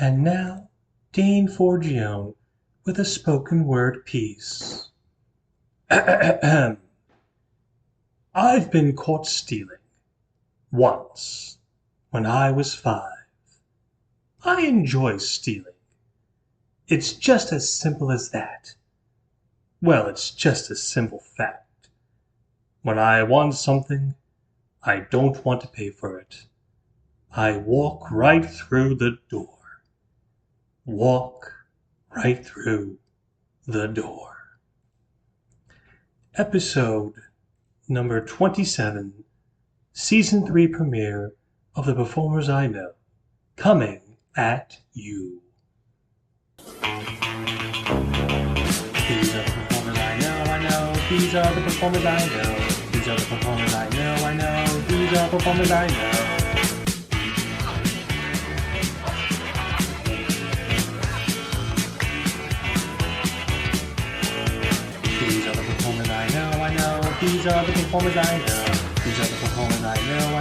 And now, Dean Forgione with a spoken word piece. I've been caught stealing once when I was 5. I enjoy stealing. It's just as simple as that. Well, it's just a simple fact. When I want something, I don't want to pay for it. I walk right through the door. Walk right through the door. Episode number 27, Season 3 premiere of The Performers I Know, coming at you. These are the performers I know, these are the performers I know, these are the performers I know, these are performers I know. These are the performers I know, these are the performers I know, these are the performers I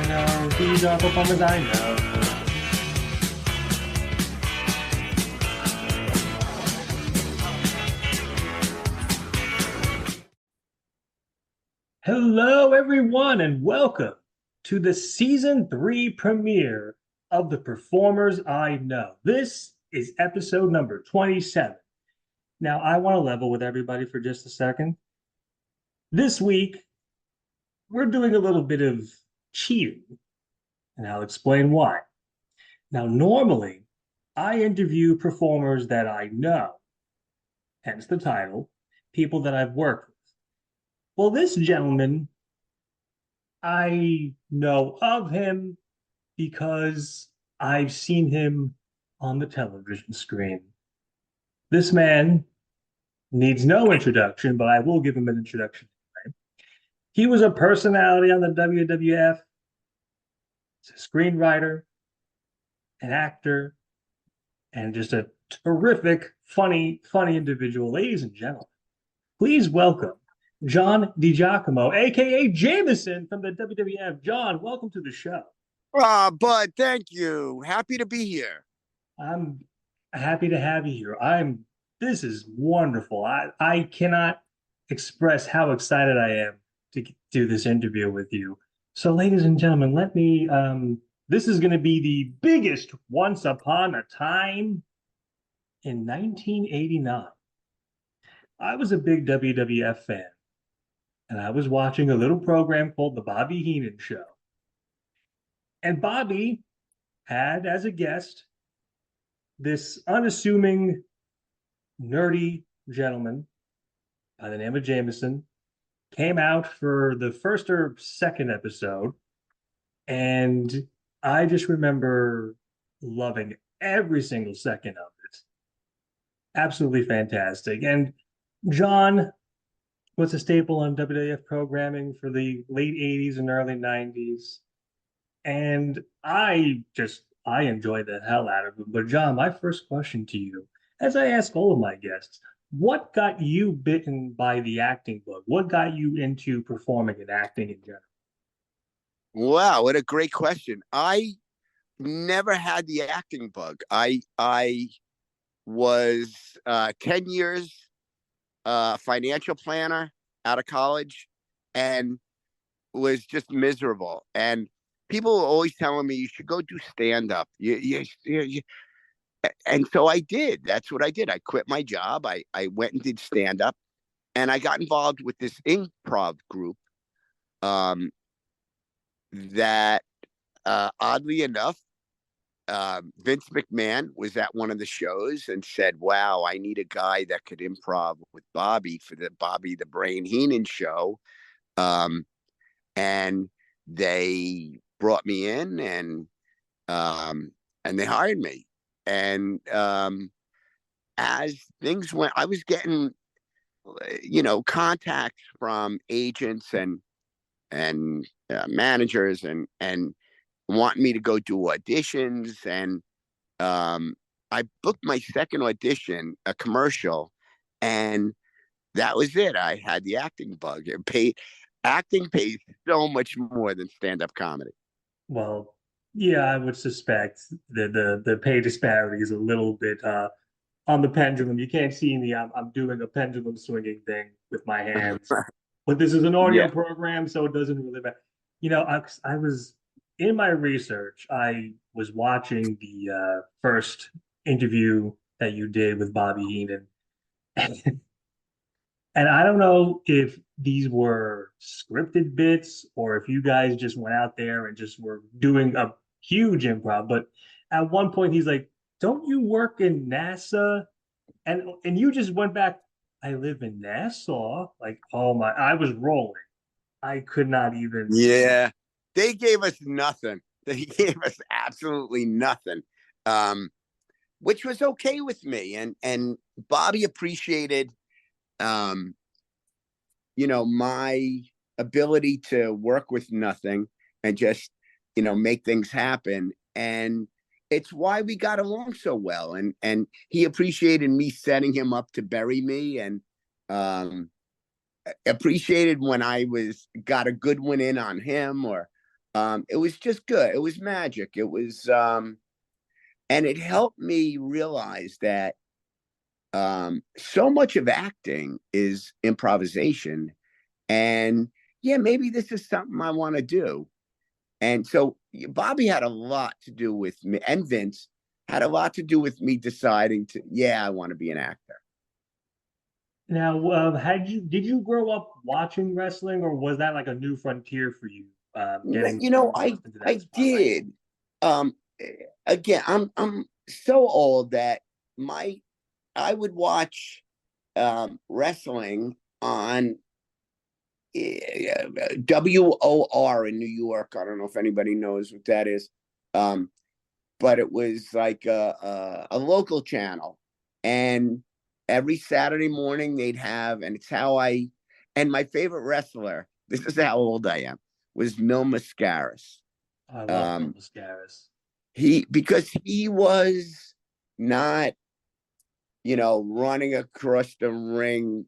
know, these are performers I know. Hello, everyone, and welcome to the Season 3 premiere of The Performers I Know. This is episode number 27. Now, I want to level with everybody for just a second. This week, we're doing a little bit of cheating, and I'll explain why. Now, normally, I interview performers that I know, hence the title, people that I've worked with. Well, this gentleman, I know of him because I've seen him on the television screen. This man needs no introduction, but I will give him an introduction anyway. He was a personality on the WWF. He's a screenwriter, an actor, and just a terrific, funny individual. Ladies and gentlemen, please welcome John Digiacomo, aka Jamison from the WWF. John, welcome to the show. Bud, thank you. Happy to be here. I'm happy to have you here. This is wonderful. I cannot express how excited I am to do this interview with you. So, ladies and gentlemen, this is going to be the biggest once upon a time in 1989. I was a big WWF fan, and I was watching a little program called The Bobby Heenan Show. And Bobby had as a guest this unassuming, nerdy gentleman by the name of Jamison. Came out for the first or second episode, and I just remember loving every single second of it. Absolutely fantastic. And John was a staple on WWF programming for the late 80s and early 90s. And I enjoyed the hell out of it. But John, my first question to you, as I ask all of my guests, what got you bitten by the acting bug? What got you into performing and acting in general? Wow, what a great question. I never had the acting bug. I was 10 years financial planner out of college and was just miserable. And people were always telling me you should go do stand up. And so I did. That's what I did. I quit my job. I went and did stand up, and I got involved with this improv group um, that oddly enough, Vince McMahon was at one of the shows and said, "Wow, I need a guy that could improv with Bobby for the Bobby the Brain Heenan show." Um, and they brought me in, and they hired me. And as things went, I was getting, contacts from agents and managers and want me to go do auditions. And I booked my second audition, a commercial, and that was it. I had the acting bug. Acting pays so much more than stand-up comedy. Well, Yeah, I would suspect the pay disparity is a little bit on the pendulum. You can't see me. I'm doing a pendulum swinging thing with my hands. But this is an audio Yeah. program, so it doesn't really matter. I was in my research, I was watching the first interview that you did with Bobby Heenan. And I don't know if these were scripted bits or if you guys just went out there and just were doing a huge improv. But at one point, he's like, "Don't you work in NASA?" And you just went back, "I live in Nassau." Like, oh my, I was rolling. I could not even. Yeah. They gave us nothing. They gave us absolutely nothing. Um, which was okay with me. And Bobby appreciated um, my ability to work with nothing and just, make things happen. And it's why we got along so well. And he appreciated me setting him up to bury me, and um appreciated when I was got a good one in on him, or it was just good. It was magic. It was and it helped me realize that so much of acting is improvisation. And yeah, maybe this is something I want to do. And so Bobby had a lot to do with me, and Vince had a lot to do with me deciding to, yeah, I want to be an actor. Now, had you did you grow up watching wrestling, or was that like a new frontier for you, getting I thrust into that I spotlight? did. Um, Again, I'm so old that my I would watch wrestling on WOR in New York. I don't know if anybody knows what that is. Um, but it was like a local channel. And every Saturday morning they'd have, and it's how and my favorite wrestler, this is how old I am, was Mil Mascaras. I love Mil Um, Mascaras. because he was not, running across the ring.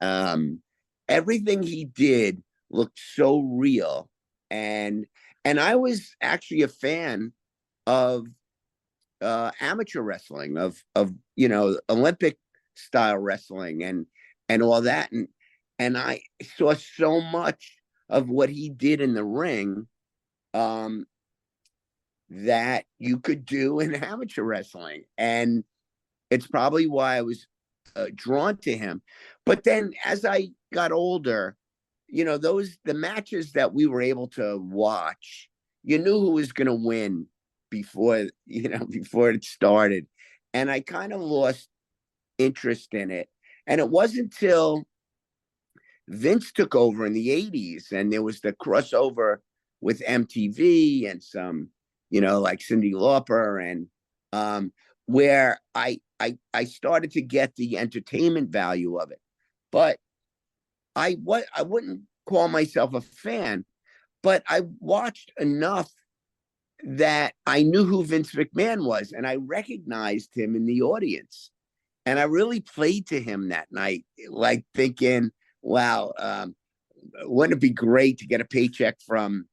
Um, Everything he did looked so real. And I was actually a fan of amateur wrestling, of Olympic style wrestling, and all that, and I saw so much of what he did in the ring, um, that you could do in amateur wrestling, and it's probably why I was drawn to him. But then as I got older, the matches that we were able to watch, you knew who was going to win before before it started, and I kind of lost interest in it. And it wasn't until Vince took over in the 80s and there was the crossover with MTV and some, like Cyndi Lauper, and where I started to get the entertainment value of it. But I wouldn't call myself a fan, but I watched enough that I knew who Vince McMahon was, and I recognized him in the audience. And I really played to him that night, like thinking, wow, wouldn't it be great to get a paycheck from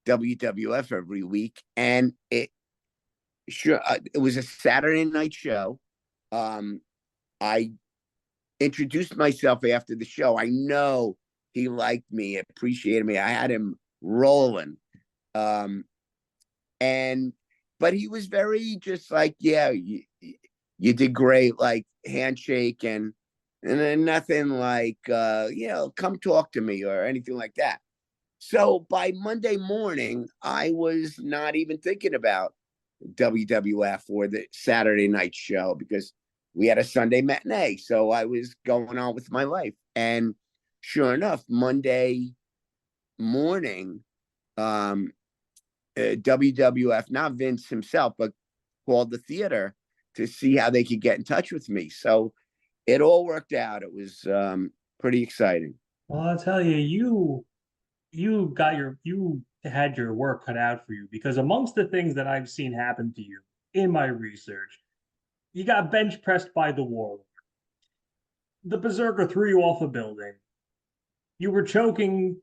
WWF every week? And it was a Saturday night show. Um, I introduced myself after the show. I know he liked me, appreciated me. I had him rolling. Um, and but he was very just like, yeah, you did great, like handshake, and then nothing like come talk to me or anything like that. So by Monday morning, I was not even thinking about WWF or the Saturday night show, because we had a Sunday matinee. So I was going on with my life. And sure enough, Monday morning, um, WWF, not Vince himself, but called the theater to see how they could get in touch with me. So it all worked out. It was pretty exciting. Well, I'll tell you, you had your work cut out for you because amongst the things that I've seen happen to you in my research, you got bench pressed by the Warlord. The Berserker threw you off a building. You were choking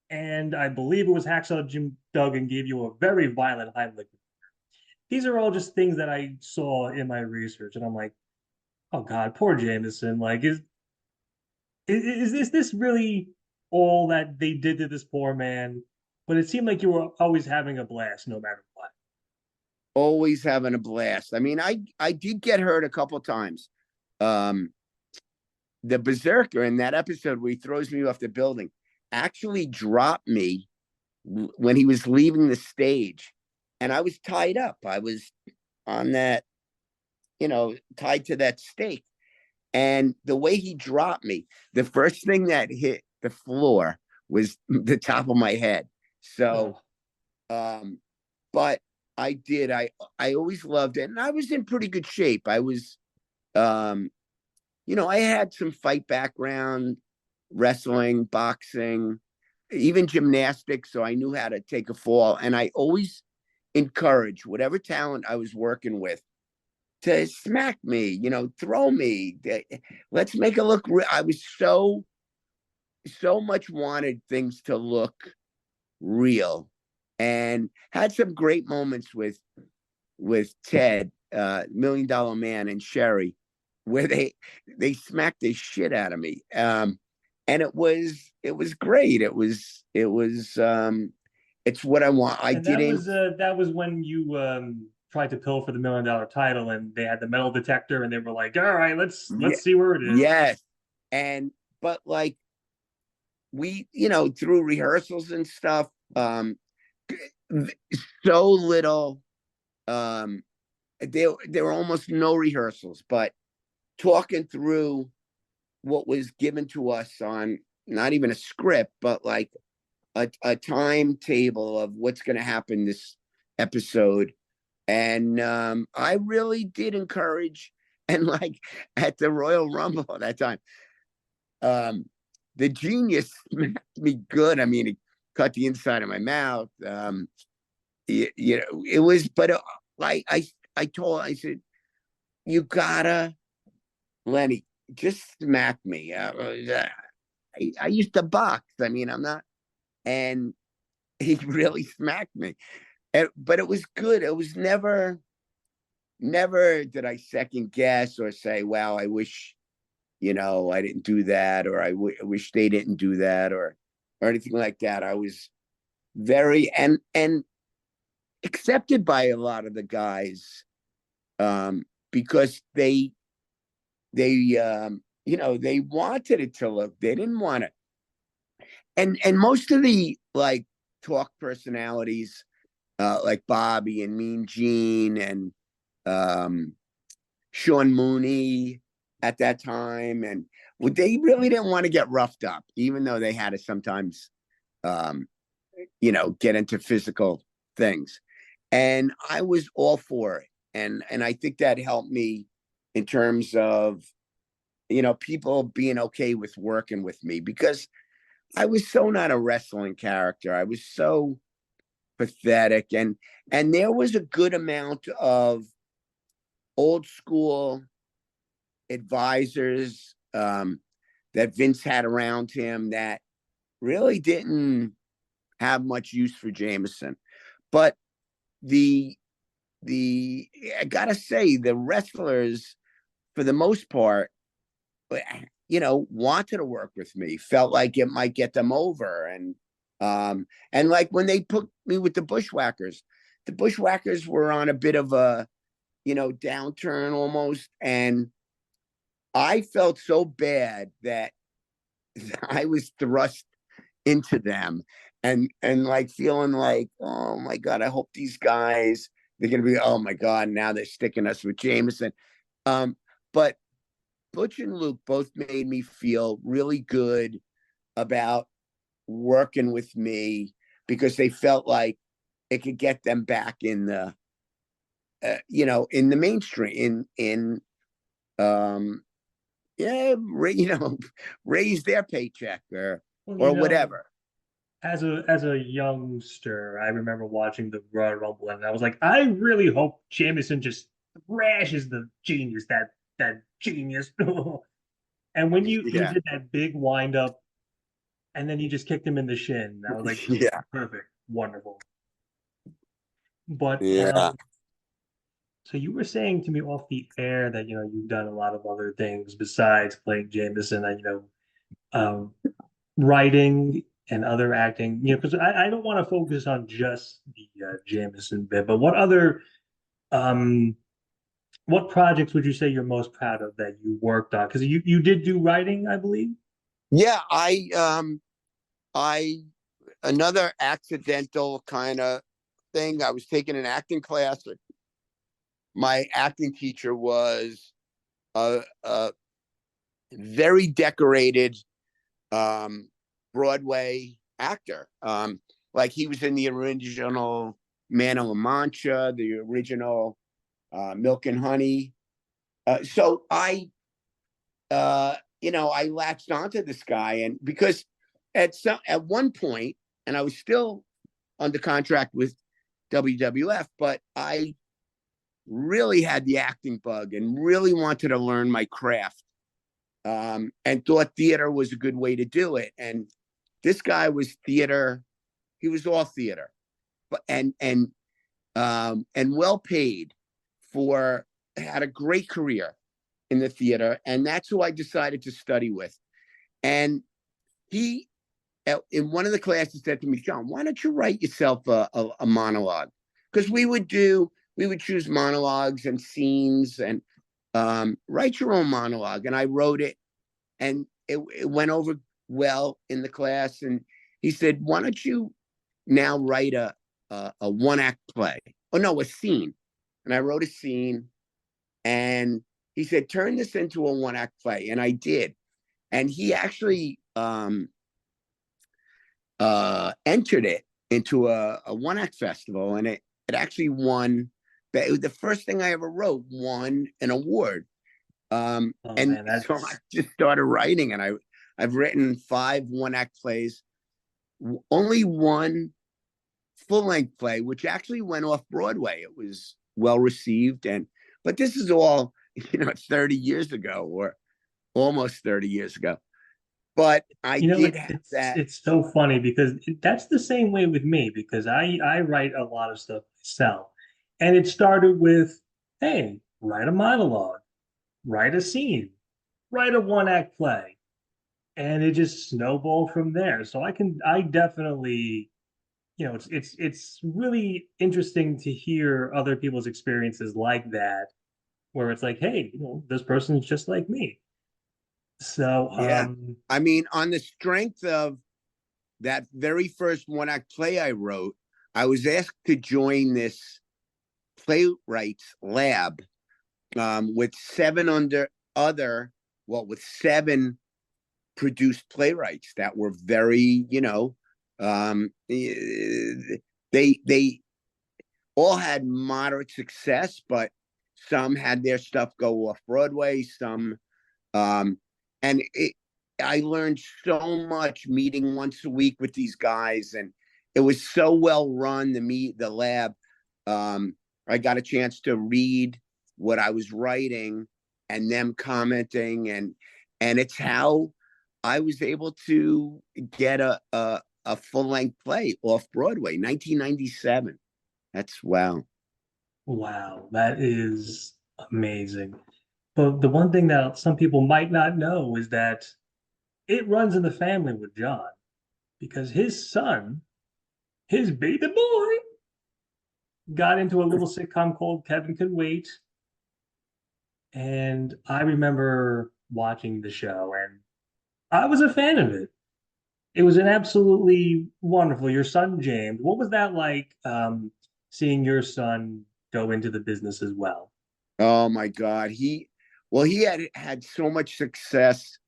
and I believe it was Hacksaw Jim Duggan gave you a very violent Heimlich. These are all just things that I saw in my research, and I'm like, oh God, poor Jamison. Like, is this really all that they did to this poor man? But it seemed like you were always having a blast, no matter what. Always having a blast. I mean, I did get hurt a couple times. Um, the berserker in that episode where he throws me off the building actually dropped me when he was leaving the stage, and I was tied up. I was on that, tied to that stake. And the way he dropped me, the first thing that hit the floor was the top of my head. So, Oh, um, but I did. I always loved it, and I was in pretty good shape. I was, um, I had some fight background, wrestling, boxing, even gymnastics. So I knew how to take a fall, and I always encourage whatever talent I was working with to smack me, throw me. Let's make it look real. I was so much wanted things to look real, and had some great moments with Ted, $1 Million Man, and Sherry, where they smacked the shit out of me. And it was great. It was it's what I want. I and didn't. that was when you tried to pill for the $1 million title, and they had the metal detector, and they were like, "All right, Yeah, let's see where it is." yes, and but like we, through rehearsals and stuff, so little. Um, there were almost no rehearsals, but talking through what was given to us on not even a script, but like a timetable of what's going to happen this episode. And I really did encourage, and like at the Royal Rumble at that time, um, the genius smacked me good. I mean, he cut the inside of my mouth. It was, but like I said, you gotta, Lenny, just smack me. I used to box. I mean, I'm not, and he really smacked me. But it was good. It was never did I second guess or say, wow, I wish, I didn't do that, or I wish they didn't do that, or anything like that. I was very and accepted by a lot of the guys, because they wanted it to look. They didn't want it, and most of the like talk personalities, like Bobby and Mean Gene and um, Sean Mooney at that time, and they really didn't want to get roughed up, even though they had to sometimes, um, get into physical things. And I was all for it, and I think that helped me in terms of people being okay with working with me, because I was so not a wrestling character. I was so pathetic, and there was a good amount of old school advisors, that Vince had around him that really didn't have much use for Jamison. But the the I gotta say, the wrestlers for the most part, wanted to work with me, felt like it might get them over. And like when they put me with the Bushwhackers were on a bit of a, downturn almost. And I felt so bad that I was thrust into them, and like feeling like, oh my God, I hope these guys, they're gonna be, oh my God, now they're sticking us with Jamison. But Butch and Luke both made me feel really good about working with me, because they felt like it could get them back in the, in the mainstream, in um, yeah, raise their paycheck, Well, or whatever. as a youngster, I remember watching the Royal Rumble, and I was like, I really hope Jamison just thrashes the genius, that genius. And when you Yeah, did that big wind up and then you just kicked him in the shin. I was like, Yeah. perfect, wonderful. But Yeah. so you were saying to me off the air that you've done a lot of other things besides playing Jameson, and um, writing and other acting. Because I don't want to focus on just the Jameson bit, but um, what projects would you say you're most proud of that you worked on? Because you did do writing, I believe. Yeah. I, another accidental kind of thing. I was taking an acting class. My acting teacher was a very decorated Broadway actor. Like he was in the original Man of La Mancha, the original Milk and Honey. So I latched onto this guy, and because at one point, and I was still under contract with WWF, but I really had the acting bug and really wanted to learn my craft, and thought theater was a good way to do it. And this guy was theater; he was all theater, but and well paid for had a great career in the theater, and that's who I decided to study with. And he, in one of the classes, said to me, "John, why don't you write yourself a monologue?" Because we would choose monologues and scenes and write your own monologue. And I wrote it, and it went over well in the class. And he said, "Why don't you now write a one act play? Oh no, a scene." And I wrote a scene, and he said, "Turn this into a one act play," and I did. And he actually entered it into a one act festival, and it actually won. The first thing I ever wrote won an award. Oh And man, so I that's just started writing, and I've written 5 one act plays, only one full length play, which actually went off Broadway. It was well received, and but this is all 30 years ago, or almost 30 years ago. But I did have it's that. it's so funny because that's the same way with me because I write a lot of stuff myself, and it started with, hey, write a monologue, write a scene, write a one act play, and it just snowballed from there. So I definitely, it's really interesting to hear other people's experiences like that, where it's like, hey, this person's just like me. So, Yeah. I mean, on the strength of that very first one act play I wrote, I was asked to join this playwrights lab, with with 7 produced playwrights that were very, they all had moderate success, but some had their stuff go off Broadway, some, um, and I learned so much meeting once a week with these guys, and it was so well run. The lab, I got a chance to read what I was writing, and them commenting, and it's how I was able to get a full length play off Broadway, 1997. That's wow. wow, that is amazing. But the one thing that some people might not know is that it runs in the family with John because his son, his baby boy, got into a little sitcom called Kevin Can Wait. And I remember watching the show and I was a fan of it. It was an absolutely wonderful. Your son, James, what was that like seeing your son go into the business as well? Oh my God. He had so much success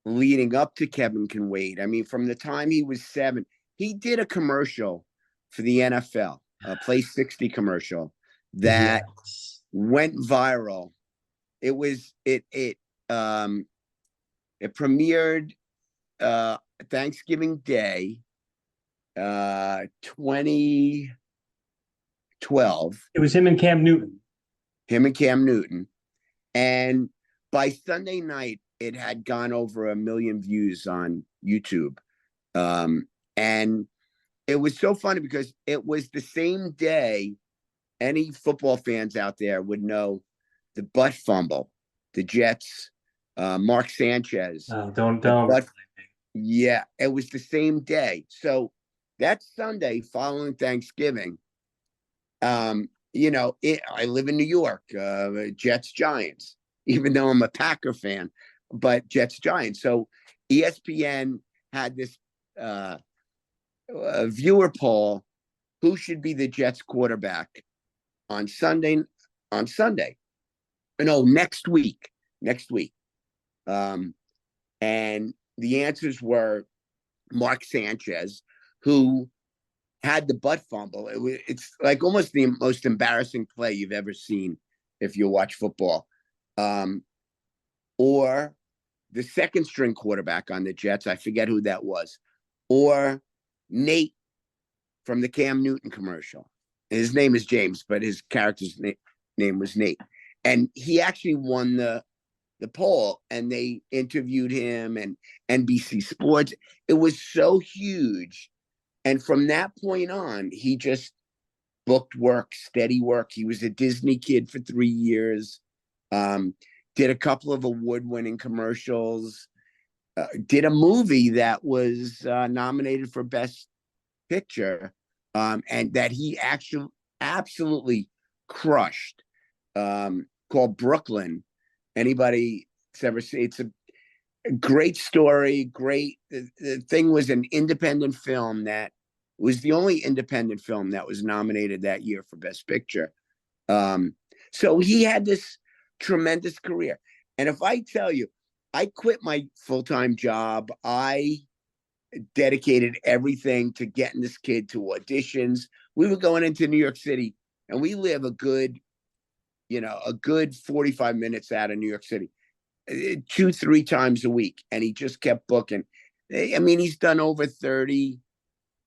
leading up to Kevin Can Wait. I mean, from the time he was 7, he did a commercial for the NFL, a Play 60 commercial that Yes. went viral. It was um it premiered Thanksgiving Day 2012, It was him and Cam Newton. him and Cam Newton. And by Sunday night, it had gone over 1 million views on YouTube. And it was so funny because it was the same day. Any football fans out there would know the butt fumble, the Jets, Mark Sanchez, Oh, the don't butt. remind me. Yeah, it was the same day. So that Sunday following Thanksgiving, I live in New York, Jets Giants, even though I'm a Packer fan, but Jets Giants. So ESPN had this uh, viewer poll: who should be the Jets quarterback on Sunday? On Sunday, no, next week. Um, and the answers were Mark Sanchez, who had the butt fumble. It's like almost the most embarrassing play you've ever seen if you watch football. Um, or the second string quarterback on the Jets, I forget who that was, or Nate from the Cam Newton commercial. His name is James, but his character's name was Nate. And he actually won the poll, and they interviewed him, and NBC Sports. It was so huge. And from that point on, he just booked work, steady work. He was a Disney kid for 3 years, um, did a couple of award-winning commercials, did a movie that was nominated for Best Picture, and that he actually absolutely crushed, called Brooklyn. Anybody it's ever seen? It's a great story. Great. The thing was an independent film that was the only independent film that was nominated that year for Best Picture. Um, so he had this tremendous career. And if I tell you, I quit my full time job. I dedicated everything to getting this kid to auditions. We were going into New York City, and we live a good 45 minutes out of New York City, 2, 3 times a week, and he just kept booking. I mean, he's done over 30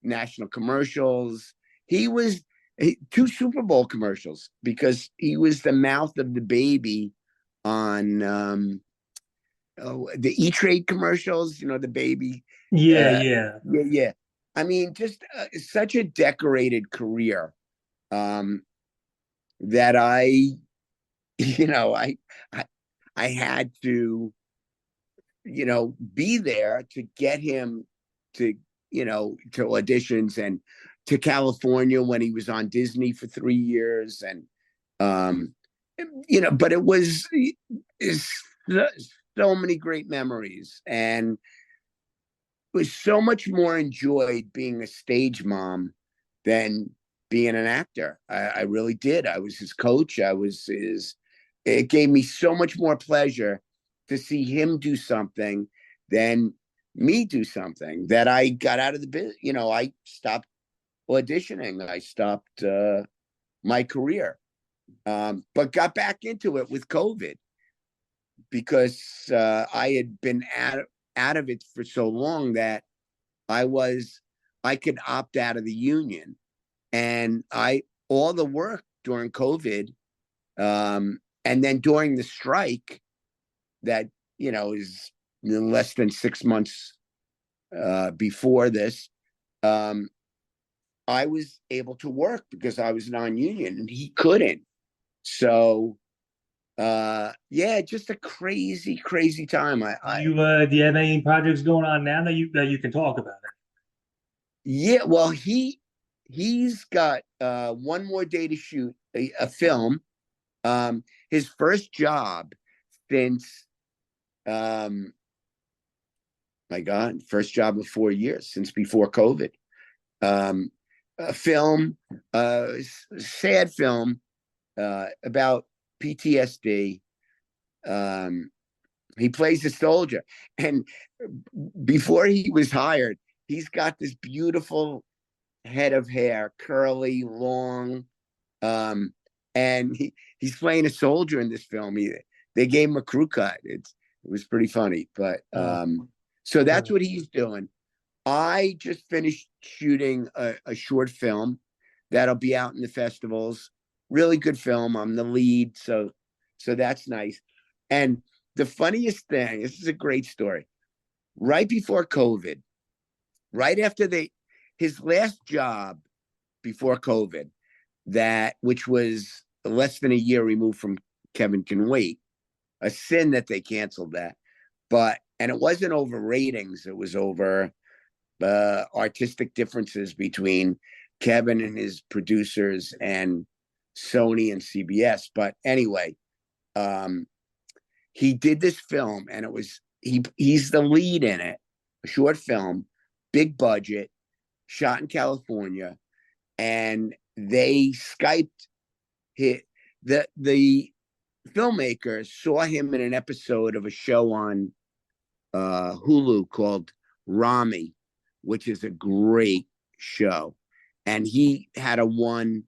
national commercials. He was 2 Super Bowl commercials because he was the mouth of the baby on the E-Trade commercials. The baby. Yeah, Uh, yeah. yeah, yeah. I mean, just such a decorated career, um, that you know, I, I, I had to be there to get him to, to auditions, and to California when he was on Disney for 3 years. And, um, but it was so many great memories. And it was so much more enjoyed being a stage mom than being an actor. I really did. I was his coach. It gave me so much more pleasure to see him do something than me do something that I got out of the business. I stopped auditioning. I stopped my career, but got back into it with COVID because I had been out of it for so long that I was I could opt out of the union, and I all the work during COVID, and then during the strike that is less than 6 months before this. um, I was able to work because I was non-union and he couldn't. So yeah, just a crazy, crazy time. Do you have any projects going on now that you can talk about it? Yeah, well, he's got one more day to shoot a film. His first job since um my God, first job of 4 years since before COVID. Um, a film, sad film, about PTSD. Um, he plays a soldier, and before he was hired, he's got this beautiful head of hair, curly, long, um, and he's playing a soldier in this film. They gave him a crew cut. It was pretty funny, but Oh, so that's good. what he's doing. I just finished shooting a short film that'll be out in the festivals. Really good film. I'm the lead, so that's nice. And the funniest thing, this is a great story. Right before COVID, right after his last job before COVID, that which was less than a year removed from Kevin Can Wait, a sin that they canceled that. But and it wasn't over ratings; it was over artistic differences between Kevin and his producers and Sony and CBS. But anyway, um, he did this film, and it was he's the lead in it, a short film, big budget, shot in California, and they Skyped hit the filmmaker saw him in an episode of a show on Hulu called Rami, which is a great show, and he had a one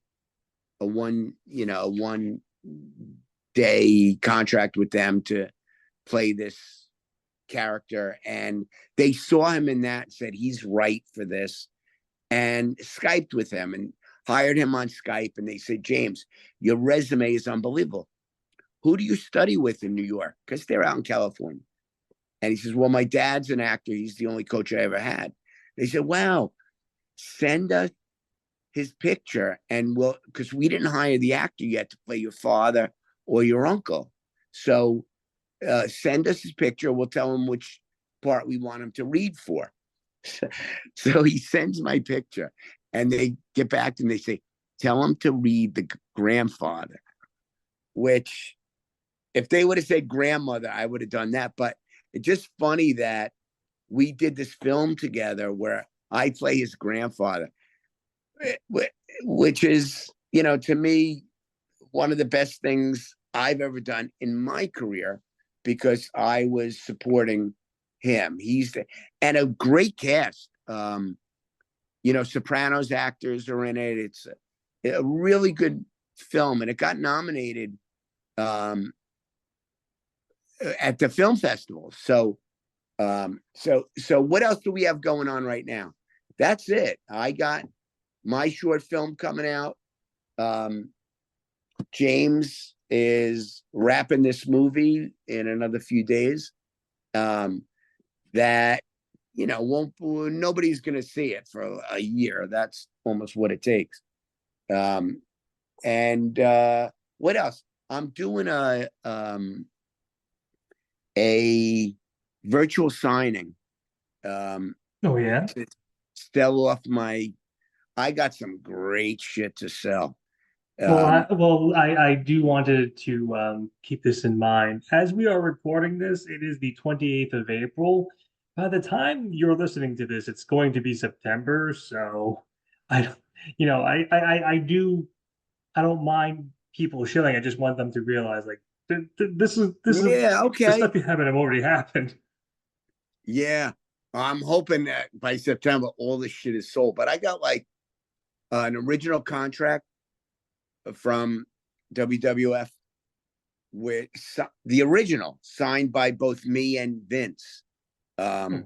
day contract with them to play this character, and they saw him in that, said he's right for this, and Skyped with him and hired him on Skype, and they said, James, your resume is unbelievable. Who do you study with in New York? Because they're out in California. And he says, well, my dad's an actor. He's the only coach I ever had. They said, wow, send us his picture, and we'll, because we didn't hire the actor yet to play your father or your uncle. So send us his picture. We'll tell him which part we want him to read for. So he sends my picture, and they get back to him. They say, tell him to read the grandfather, which if they would have said grandmother, I would have done that. But it's just funny that we did this film together where I play his grandfather, which is, to me, one of the best things I've ever done in my career because I was supporting him. And a great cast. Sopranos actors are in it. It's a really good film, and it got nominated at the film festival. So what else do we have going on right now? That's it. I got my short film coming out. James is wrapping this movie in another few days. That won't nobody's going to see it for a year. That's almost what it takes. And what else? I'm doing a virtual signing Oh yeah. to sell off my. I got some great shit to sell. Um, I do wanted to keep this in mind. As we are recording this, it is the 28th of April. By the time you're listening to this, it's going to be September. So I, I don't mind people shilling. I just want them to realize like this is yeah, the okay. stuff you haven't have already happened. Yeah. I'm hoping that by September all this shit is sold. But I got like an original contract from WWF with the original signed by both me and Vince. Hmm.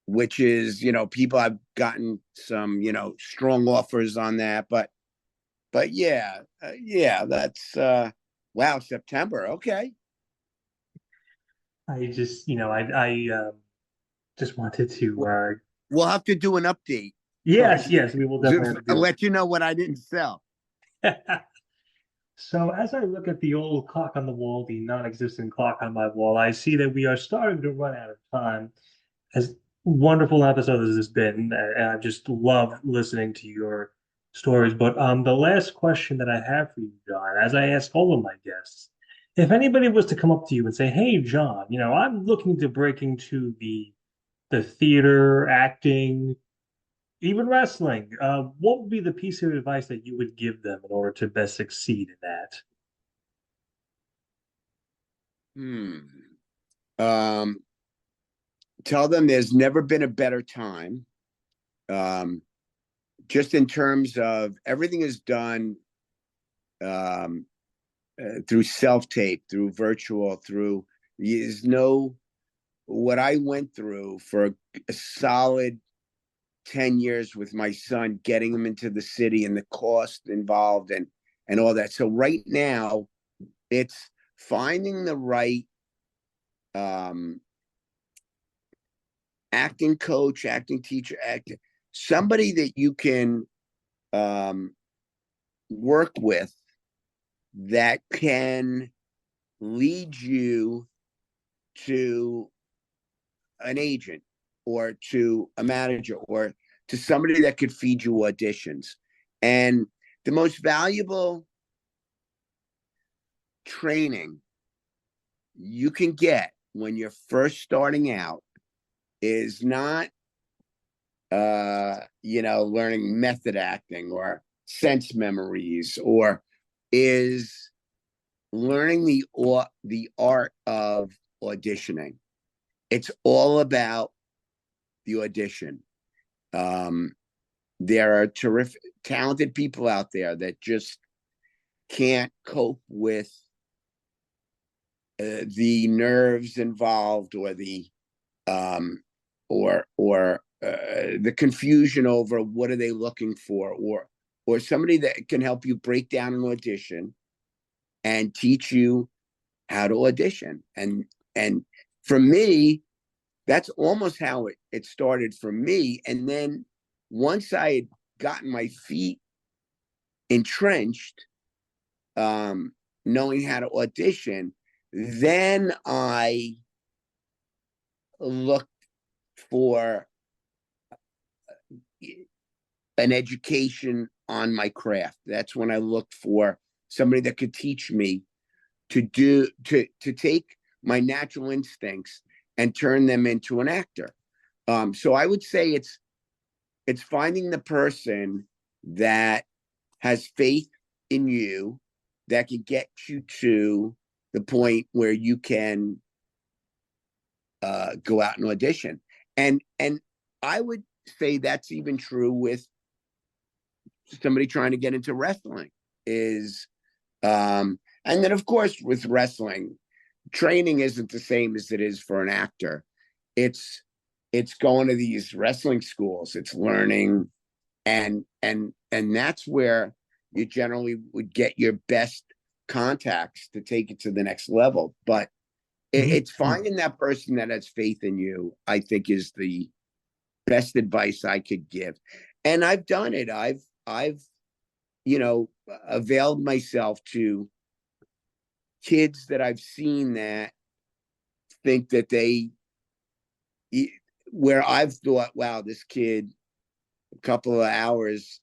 Which is, people have gotten some, strong offers on that. But yeah, that's wow, September. Okay. I just, I just wanted to We'll have to do an update yes, yes, we will definitely have to I'll do let you know what I didn't sell. it. So as I look at the old clock on the wall, the non-existent clock on my wall, I see that we are starting to run out of time. As wonderful an episode as this has been, and I just love listening to your stories. But the last question that I have for you, John, as I ask all of my guests, if anybody was to come up to you and say, "Hey, John, I'm looking to break into the theater, acting, even wrestling," what would be the piece of advice that you would give them in order to best succeed in that? Hmm. Um, Tell them there's never been a better time. Um, just in terms of everything is done um, through self tape, through virtual, through there's no what I went through for a solid 10 years with my son, getting him into the city and the cost involved and all that. So right now it's finding the right um, acting coach, acting teacher, acting somebody that you can um, work with that can lead you to an agent or to a manager or to somebody that could feed you auditions. And the most valuable training you can get when you're first starting out is not learning method acting or sense memories, or is learning the art of auditioning. It's all about the audition. Um, there are terrific, talented people out there that just can't cope with the nerves involved, or the the confusion over what are they looking for, or somebody that can help you break down an audition and teach you how to audition. And for me, that's almost how it started for me. And then once I had gotten my feet entrenched, um, knowing how to audition, then I looked for an education on my craft. That's when I looked for somebody that could teach me to take my natural instincts and turn them into an actor. So I would say it's finding the person that has faith in you, that can get you to the point where you can go out and audition. And I would say that's even true with somebody trying to get into wrestling. Is And then, of course, with wrestling, training isn't the same as it is for an actor. It's it's going to these wrestling schools. It's learning, and that's where you generally would get your best contacts to take it to the next level. But Mhm. it's finding that person that has faith in you, I think, is the best advice I could give. And I've done it. I've availed myself to kids that I've seen that think that where I've thought, wow, this kid, a couple of hours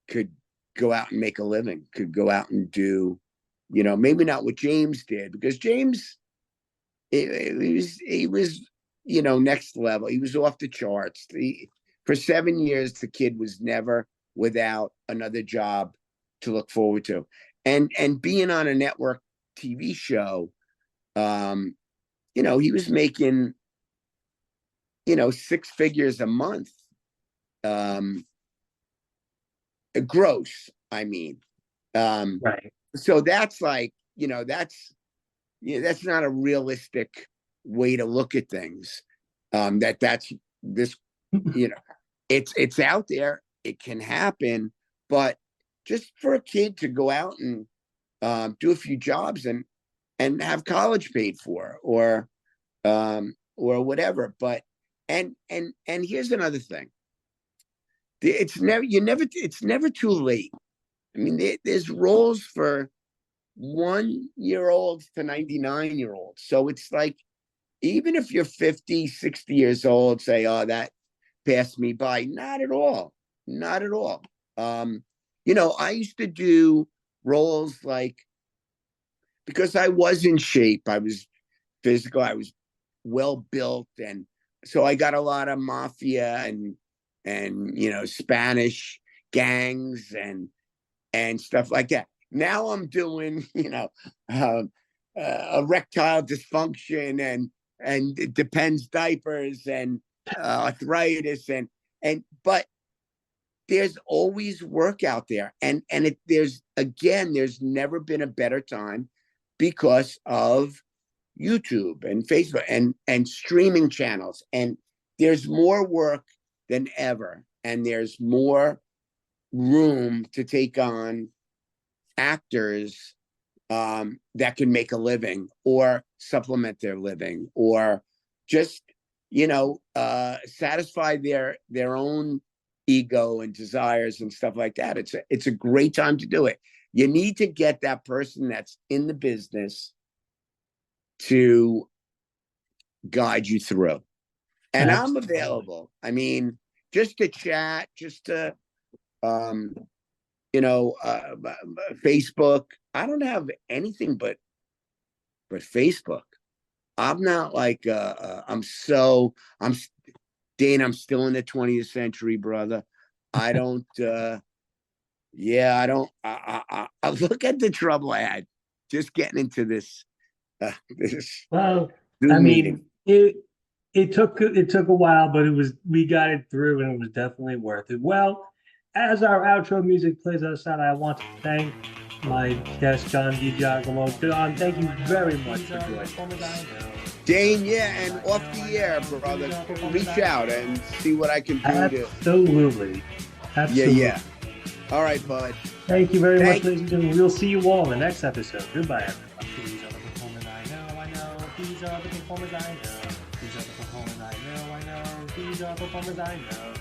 could go out and make a living, could go out and do, maybe not what James did, because James, he was, next level. He was off the charts. For 7 years, the kid was never without another job to look forward to. And being on a network TV show, he was making, six figures a month, um, gross, I mean. Um, Right. so that's like, that's not a realistic way to look at things. That's this, you know, it's out there. It can happen, but just for a kid to go out and do a few jobs and have college paid for, or whatever. But and here's another thing. It's never too late. I mean, there's roles for 1 year olds to 99 year olds. So it's like, even if you're 50, 60 years old, say, oh, that passed me by. Not at all. Not at all. I used to do roles like, because I was in shape, I was physical, I was well built, and so I got a lot of mafia and Spanish gangs and stuff like that. Now I'm doing erectile dysfunction and it depends diapers and arthritis and but there's always work out there, and there's never been a better time because of YouTube and Facebook and streaming channels, and there's more work than ever, and there's more room to take on actors that can make a living or supplement their living, or just satisfy their own ego and desires and stuff like that. It's a great time to do it. You need to get that person that's in the business to guide you through. And I'm Absolutely. available. I mean, just to chat, just to Facebook. I don't have anything but Facebook. I'm not like I'm Dane, I'm still in the 20th century, brother. I don't I don't I look at the trouble I had just getting into this Well, I Zoom meeting. mean, it took a while, but we got it through, and it was definitely worth it. Well, as our outro music plays us out, I want to thank my guest John Digiacomo. John, thank you very much for joining us. Dane, yeah, and off the air, brother. Reach out and see what I can do Absolutely. Absolutely. Yeah. All right, bud. Thank you very much, ladies and gentlemen. We'll see you all in the next episode. Goodbye, everyone. These are the performers I know. These are the performers I know. These are the performers I know. These are the performers I know.